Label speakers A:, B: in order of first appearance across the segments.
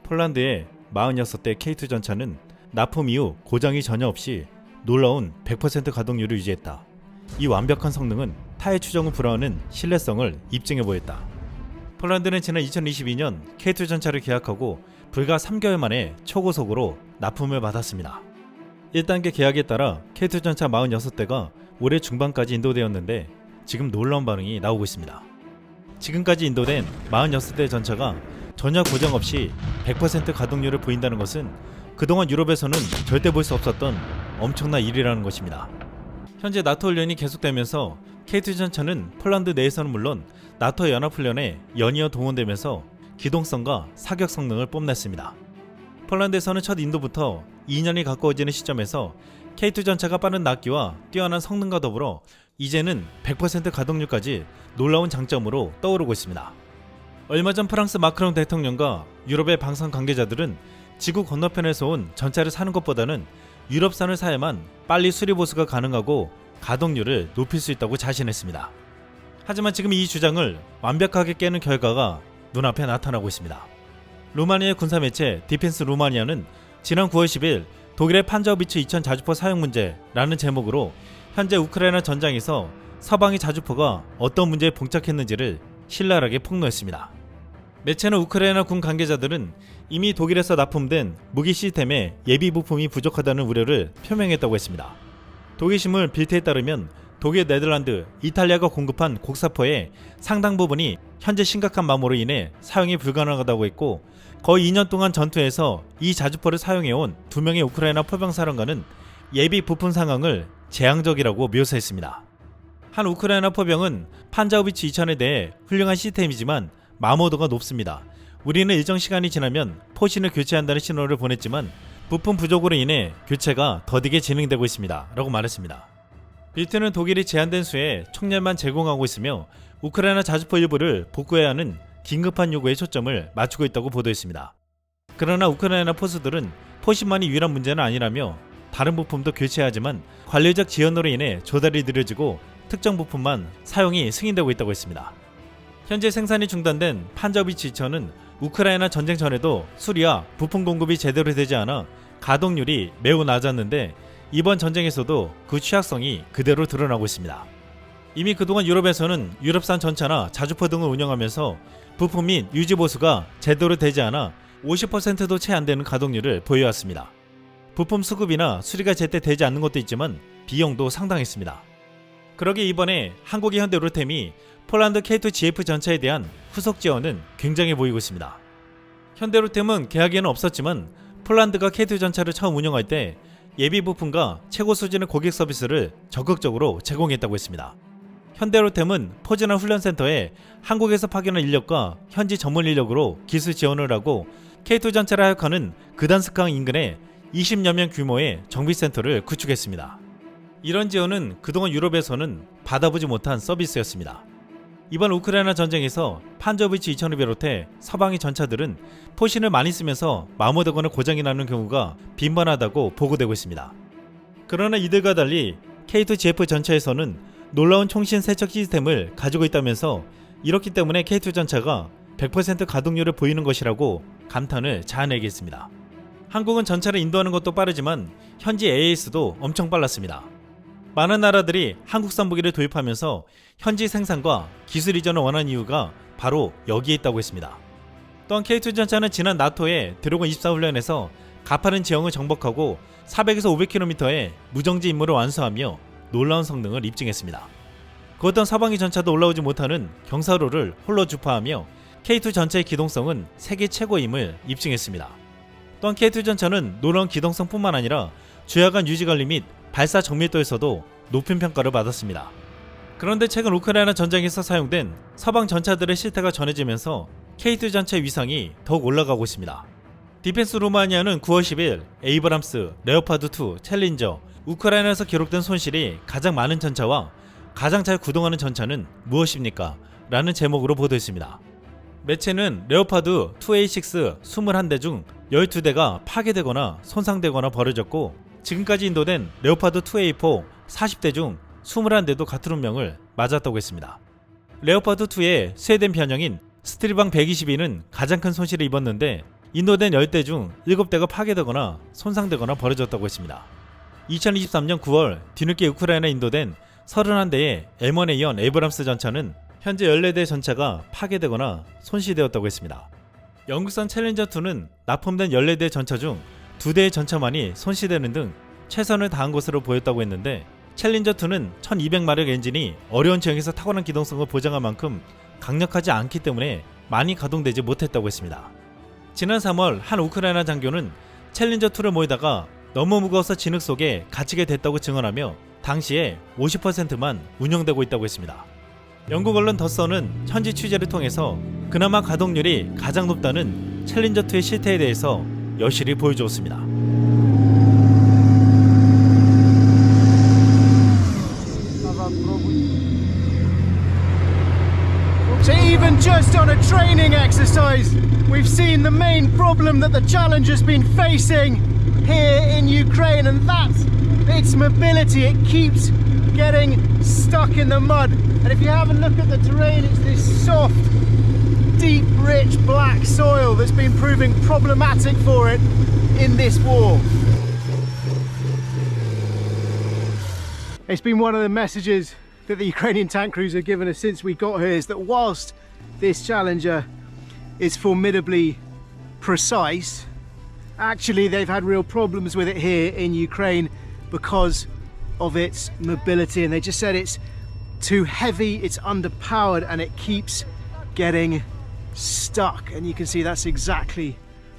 A: 폴란드의 46대 K2 전차는 납품 이후 고장이 전혀 없이 놀라운 100% 가동률을 유지했다. 이 완벽한 성능은 타의 추정을 불허하는 신뢰성을 입증해 보였다. 폴란드는 지난 2022년 K2 전차를 계약하고 불과 3개월 만에 초고속으로 납품을 받았습니다. 1단계 계약에 따라 K2 전차 46대가 올해 중반까지 인도되었는데 지금 놀라운 반응이 나오고 있습니다. 지금까지 인도된 46대 전차가 전혀 고장 없이 100% 가동률을 보인다는 것은 그동안 유럽에서는 절대 볼 수 없었던 엄청난 일이라는 것입니다. 현재 나토 훈련이 계속되면서 K2 전차는 폴란드 내에서는 물론 나토 연합훈련에 연이어 동원되면서 기동성과 사격 성능을 뽐냈습니다. 폴란드에서는 첫 인도부터 2년이 가까워지는 시점에서 K2 전차가 빠른 납기와 뛰어난 성능과 더불어 이제는 100% 가동률까지 놀라운 장점으로 떠오르고 있습니다. 얼마 전 프랑스 마크롱 대통령과 유럽의 방산 관계자들은 지구 건너편에서 온 전차를 사는 것보다는 유럽산을 사야만 빨리 수리보수가 가능하고 가동률을 높일 수 있다고 자신했습니다. 하지만 지금 이 주장을 완벽하게 깨는 결과가 눈앞에 나타나고 있습니다. 루마니아의 군사매체 디펜스 루마니아는 지난 9월 10일 독일의 판저우비츠 2000 자주포 사용 문제라는 제목으로 현재 우크라이나 전장에서 서방의 자주포가 어떤 문제에 봉착했는지를 신랄하게 폭로했습니다. 매체는 우크라이나 군 관계자들은 이미 독일에서 납품된 무기 시스템의 예비 부품이 부족하다는 우려를 표명했다고 했습니다. 독일신문 빌트에 따르면 독일, 네덜란드, 이탈리아가 공급한 곡사포의 상당 부분이 현재 심각한 마모로 인해 사용이 불가능하다고 했고 거의 2년 동안 전투에서 이 자주포를 사용해온 2명의 우크라이나 포병사령관은 예비 부품 상황을 재앙적이라고 묘사했습니다. 한 우크라이나 포병은 판자우비츠 2000에 대해 훌륭한 시스템이지만 마모도가 높습니다. 우리는 일정 시간이 지나면 포신을 교체한다는 신호를 보냈지만 부품 부족으로 인해 교체가 더디게 진행되고 있습니다. 라고 말했습니다. 빌트는 독일이 제한된 수의 총량만 제공하고 있으며 우크라이나 자주포 일부를 복구해야 하는 긴급한 요구에 초점을 맞추고 있다고 보도했습니다. 그러나 우크라이나 포수들은 포신만이 유일한 문제는 아니라며 다른 부품도 교체해야 하지만 관리적 지연으로 인해 조달이 느려지고 특정 부품만 사용이 승인되고 있다고 했습니다. 현재 생산이 중단된 판저비츠 2000은 우크라이나 전쟁 전에도 수리와 부품 공급이 제대로 되지 않아 가동률이 매우 낮았는데 이번 전쟁에서도 그 취약성이 그대로 드러나고 있습니다. 이미 그동안 유럽에서는 유럽산 전차나 자주포 등을 운영하면서 부품 및 유지 보수가 제대로 되지 않아 50%도 채 안 되는 가동률을 보여왔습니다. 부품 수급이나 수리가 제때 되지 않는 것도 있지만 비용도 상당했습니다. 그러기에 이번에 한국의 현대로템이 폴란드 K2 GF 전차에 대한 후속 지원은 굉장히 보이고 있습니다. 현대로템은 계약에는 없었지만 폴란드가 K2 전차를 처음 운영할 때 예비 부품과 최고 수준의 고객 서비스를 적극적으로 제공했다고 했습니다. 현대로템은 포즈나 훈련센터에 한국에서 파견한 인력과 현지 전문 인력으로 기술 지원을 하고 K2 전차를 하역하는 그단스강 인근에 20여 명 규모의 정비센터를 구축했습니다. 이런 지원은 그동안 유럽에서는 받아보지 못한 서비스였습니다. 이번 우크라이나 전쟁에서 판저비츠 2000을 비롯해 서방의 전차들은 포신을 많이 쓰면서 마모되거나 고장이 나는 경우가 빈번하다고 보고되고 있습니다. 그러나 이들과 달리 K2 GF 전차에서는 놀라운 총신 세척 시스템을 가지고 있다면서 이렇기 때문에 K2 전차가 100% 가동률을 보이는 것이라고 감탄을 자아내게 했습니다. 한국은 전차를 인도하는 것도 빠르지만 현지 AS도 엄청 빨랐습니다. 많은 나라들이 한국산 무기를 도입하면서 현지 생산과 기술 이전을 원한 이유가 바로 여기에 있다고 했습니다. 또한 K2 전차는 지난 나토의 드래곤 24 훈련에서 가파른 지형을 정복하고 400에서 500km의 무정지 임무를 완수하며 놀라운 성능을 입증했습니다. 그 어떤 서방의 전차도 올라오지 못하는 경사로를 홀로 주파하며 K2 전차의 기동성은 세계 최고임을 입증했습니다. 또한 K2 전차는 놀라운 기동성뿐만 아니라 주야간 유지관리 및 발사 정밀도에서도 높은 평가를 받았습니다. 그런데 최근 우크라이나 전쟁에서 사용된 서방 전차들의 실태가 전해지면서 K2 전차의 위상이 더욱 올라가고 있습니다. 디펜스 루마니아는 9월 10일 에이브람스, 레오파드2, 챌린저, 우크라이나에서 기록된 손실이 가장 많은 전차와 가장 잘 구동하는 전차는 무엇입니까? 라는 제목으로 보도했습니다. 매체는 레오파드 2A6 21대 중 12대가 파괴되거나 손상되거나 버려졌고 지금까지 인도된 레오파드 2A4 40대 중 21대도 같은 운명을 맞았다고 했습니다. 레오파드 2의 스웨덴 변형인 스트리방 122는 가장 큰 손실을 입었는데 인도된 10대 중 7대가 파괴되거나 손상되거나 버려졌다고 했습니다. 2023년 9월 뒤늦게 우크라이나에 인도된 31대의 M1A1 에이브람스 전차는 현재 14대 전차가 파괴되거나 손실되었다고 했습니다. 영국산 챌린저2는 납품된 14대 전차 중 2대의 전차만이 손실되는 등 최선을 다한 것으로 보였다고 했는데, 챌린저2는 1200마력 엔진이 어려운 지형에서 탁월한 기동성을 보장한 만큼 강력하지 않기 때문에 많이 가동되지 못했다고 했습니다. 지난 3월 한 우크라이나 장교는 챌린저2를 모이다가 너무 무거워서 진흙 속에 갇히게 됐다고 증언하며 당시에 50%만 운영되고 있다고 했습니다. 영국 언론 더선은 현지 취재를 통해서 그나마 가동률이 가장 높다는 챌린저2의 실태에 대해서 여실히 보여주었습니다.
B: So even just on a training exercise, we've seen the main problem that the Challenger's been facing here in Ukraine, and that's its mobility. It keeps getting stuck in the mud. And if you have a look at the terrain, it's this soft, deep, rich black soil that's been proving problematic for it in this war. It's been one of the messages that the Ukrainian tank crews have given us since we got here, is that whilst this Challenger is formidably precise, actually they've had real problems with it here in Ukraine because of its mobility, and they just said it's too heavy, it's underpowered, and it keeps getting stuck. And you can see that's exactly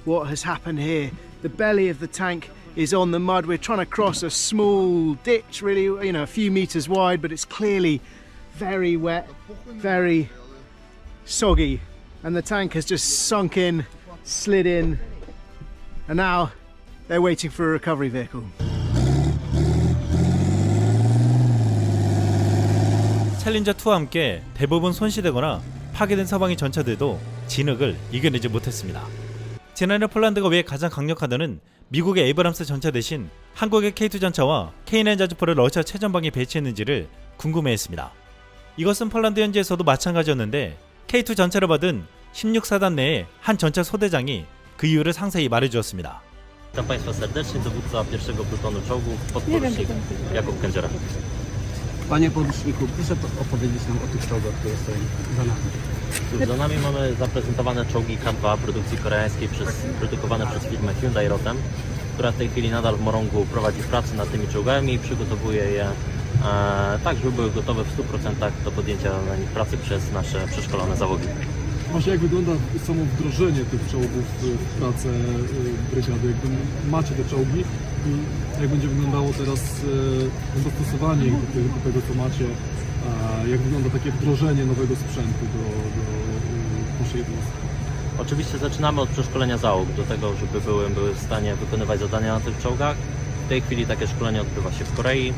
B: what has happened here. The belly of the tank is on the mud. We're trying to cross a small ditch, really, you know, a few meters wide, but it's clearly very wet, very soggy, and the tank has just sunk in, slid in, and now they're waiting for a recovery vehicle.
A: 챌린저2와 함께 대부분 손실되거나 파괴된 서방의 전차들도 진흙을 이겨내지 못했습니다. 지난해 폴란드가 왜 가장 강력하다는 미국의 에이브람스 전차 대신 한국의 K2 전차와 K9 자주포를 러시아 최전방에 배치했는지를 궁금해했습니다. 이것은 폴란드 현지에서도 마찬가지였는데, K2 전차를 받은 16사단 내의 한 전차 소대장이 그 이유를 상세히 말해주었습니다.
C: Witam Państwa serdecznie, dowódca pierwszego plutonu czołgów, podporucznik Jakub Kędziora.
D: Panie poruczniku, proszę opowiedzieć nam o tych czołgach, które stoją za nami.
C: Za nami mamy zaprezentowane czołgi K2 produkcji koreańskiej produkowane przez firmę Hyundai Rotem, która w tej chwili nadal w Morągu prowadzi pracę nad tymi czołgami i przygotowuje je tak, żeby były gotowe w 100% do podjęcia na nich pracy przez nasze przeszkolone załogi.
E: Właśnie jak wygląda samo wdrożenie tych czołgów w pracę brygady? Jakby macie te czołgi i jak będzie wyglądało teraz dostosowanie ich do tego, co macie? Jak wygląda takie wdrożenie nowego sprzętu do waszej jednostki?
C: Oczywiście zaczynamy od przeszkolenia załóg do tego, żeby były w stanie wykonywać zadania na tych czołgach. W tej chwili takie szkolenie odbywa się w Korei.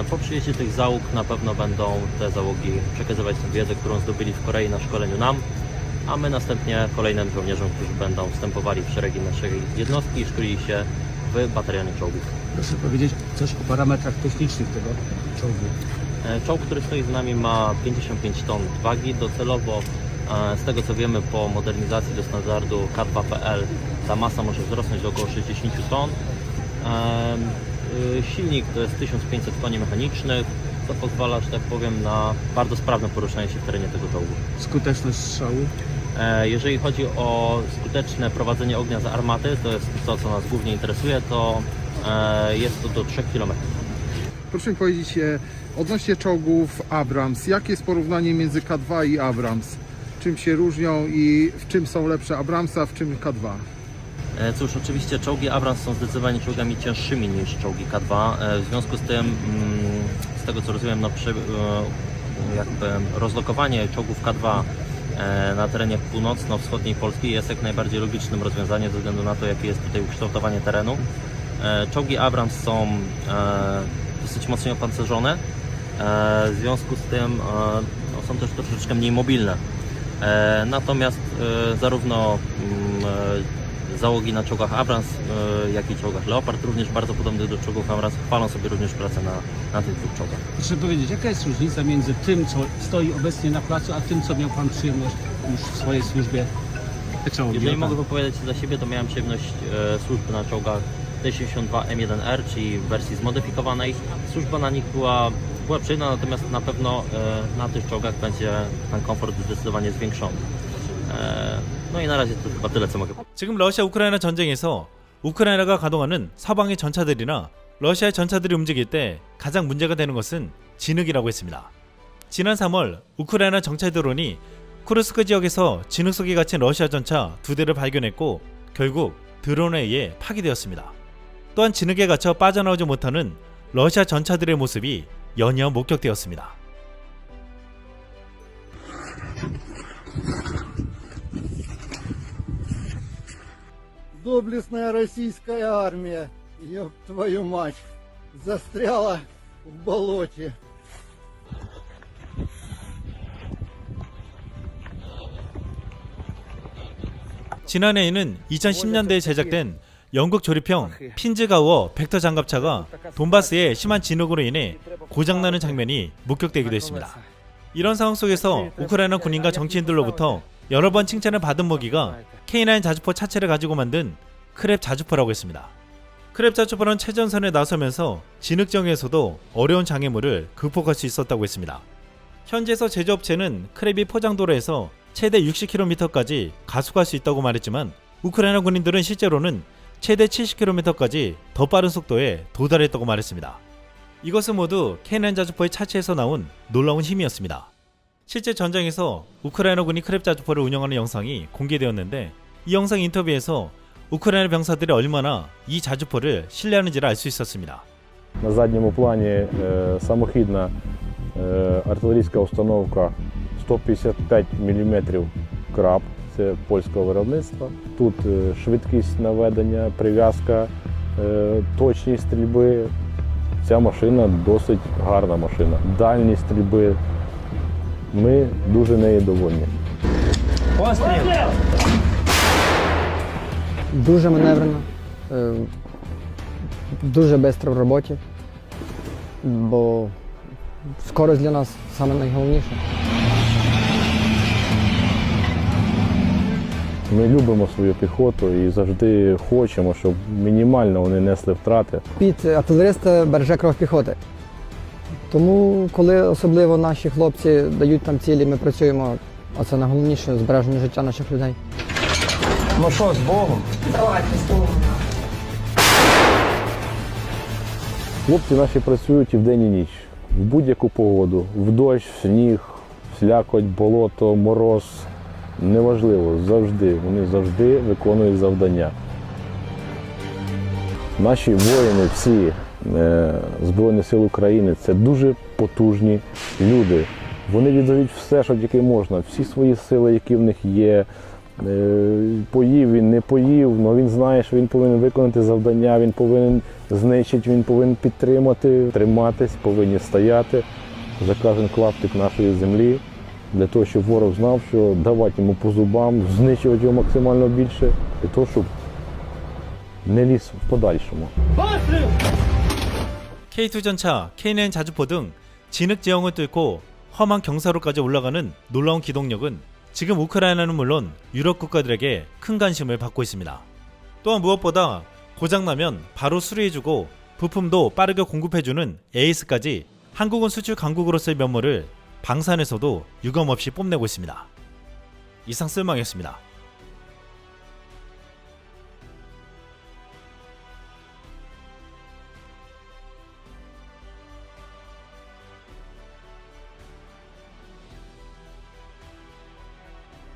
C: Po przyjeździe tych załóg na pewno będą te załogi przekazywać tę wiedzę, którą zdobyli w Korei na szkoleniu nam, a my następnie kolejnym żołnierzom, którzy będą wstępowali w szeregi naszej jednostki i szkolili się w batalionie czołgów.
D: Proszę powiedzieć coś o parametrach technicznych tego czołgu.
C: Czołg, który stoi z nami, ma 55 ton wagi. Docelowo, z tego co wiemy, po modernizacji do standardu K2PL ta masa może wzrosnąć do około 60 ton. Silnik to jest 1500 koni mechanicznych, co pozwala, że tak powiem, na bardzo sprawne poruszanie się w terenie tego czołgu.
D: Skuteczność strzału?
C: Jeżeli chodzi o skuteczne prowadzenie ognia z armaty, to jest to, co nas głównie interesuje, to jest to do 3 km.
F: Proszę mi powiedzieć odnośnie czołgów Abrams, jakie jest porównanie między K2 i Abrams? Czym się różnią i w czym są lepsze Abramsy, a w czym K2?
C: Cóż, oczywiście czołgi Abrams są zdecydowanie czołgami cięższymi niż czołgi K2. W związku z tym, z tego co rozumiem, jakby rozlokowanie czołgów K2 na terenie północno-wschodniej Polski jest jak najbardziej logicznym rozwiązaniem ze względu na to, jakie jest tutaj ukształtowanie terenu. Czołgi Abrams są dosyć mocno opancerzone, w związku z tym są też troszeczkę mniej mobilne. Natomiast zarówno załogi na czołgach Abrams, jak i czołgach Leopard, również bardzo podobnych do czołgów Abrams, chwalą sobie również pracę na tych dwóch czołgach.
D: Proszę powiedzieć, jaka jest różnica między tym, co stoi obecnie na placu, a tym, co miał Pan przyjemność już w swojej służbie
E: te czołgi.
C: Jeżeli mogę wypowiadać się za siebie, to miałem przyjemność służby na czołgach T-72 M1R, czyli w wersji zmodyfikowanej. Służba na nich była przyjemna, natomiast na pewno na tych czołgach będzie ten komfort zdecydowanie zwiększony. No i na razie to chyba tyle, co mogę powiedzieć.
A: 지금 러시아 우크라이나 전쟁에서 우크라이나가 가동하는 서방의 전차들이나 러시아의 전차들이 움직일 때 가장 문제가 되는 것은 진흙이라고 했습니다. 지난 3월 우크라이나 정찰 드론이 쿠르스크 지역에서 진흙 속에 갇힌 러시아 전차 2대를 발견했고 결국 드론에 의해 파괴되었습니다. 또한 진흙에 갇혀 빠져나오지 못하는 러시아 전차들의 모습이 연이어 목격되었습니다.
G: Доблестная российская армия, ёб твою мать, застряла в болоте.
A: 지난해에는 2010년대에 제작된 영국 조립형 핀즈가우어 벡터 장갑차가 돈바스의 심한 진흙으로 인해 고장나는 장면이 목격되기도 했습니다. 이런 상황 속에서 우크라이나 군인과 정치인들로부터 여러 번 칭찬을 받은 무기가 K9 자주포 차체를 가지고 만든 크랩 자주포라고 했습니다. 크랩 자주포는 최전선에 나서면서 진흙정에서도 어려운 장애물을 극복할 수 있었다고 했습니다. 현지에서 제조업체는 크랩이 포장도로에서 최대 60km까지 가속할 수 있다고 말했지만 우크라이나 군인들은 실제로는 최대 70km까지 더 빠른 속도에 도달했다고 말했습니다. 이것은 모두 K9 자주포의 차체에서 나온 놀라운 힘이었습니다. 실제 전장에서 우크라이나군이 크랩 자주포를 운영하는 영상이 공개되었는데 이 영상 인터뷰에서 우크라이나 병사들이 얼마나 이 자주포를 신뢰하는지를 알 수 있었습니다.
H: На задньому плані самохідна артилерійська установка 155 мм краб, це польського виробництва. Тут швидкість наведення, прив'язка, точність стрільби. Ця машина досить гарна машина. Дальність стрільби. Ми дуже нею довольні.
I: Дуже маневрено, дуже швидко в роботі, бо скорость для нас саме найголовніше.
H: Ми любимо свою піхоту і завжди хочемо, щоб мінімально вони несли втрати.
I: Під артилериста береже кров піхоти. Тому, коли особливо наші хлопці дають там цілі, ми працюємо, а це найголовніше – збереження життя наших людей.
D: Ну що, з Богом?
H: Хлопці наші працюють і вдень, і ніч. В будь-яку погоду, в дощ, в сніг, в слякоть, болото, мороз. Неважливо, завжди. Вони завжди виконують завдання. Наші воїни, всі Збройні Сили України – це дуже потужні люди. Вони віддають все, що тільки можна, всі свої сили, які в них є. Поїв він, не поїв, але він знає, що він повинен виконати завдання, він повинен знищити, він повинен підтримати, триматись, повинні стояти за кожен клаптик нашої землі, для того, щоб ворог знав, що давати йому по зубам, знищувати його максимально більше, для того, щоб не ліз в подальшому.
A: K2 전차, K9 자주포 등 진흙 지형을 뚫고 험한 경사로까지 올라가는 놀라운 기동력은 지금 우크라이나는 물론 유럽 국가들에게 큰 관심을 받고 있습니다. 또한 무엇보다 고장나면 바로 수리해주고 부품도 빠르게 공급해주는 에이스까지 한국은 수출 강국으로서의 면모를 방산에서도 유감없이 뽐내고 있습니다. 이상 쓸망이었습니다.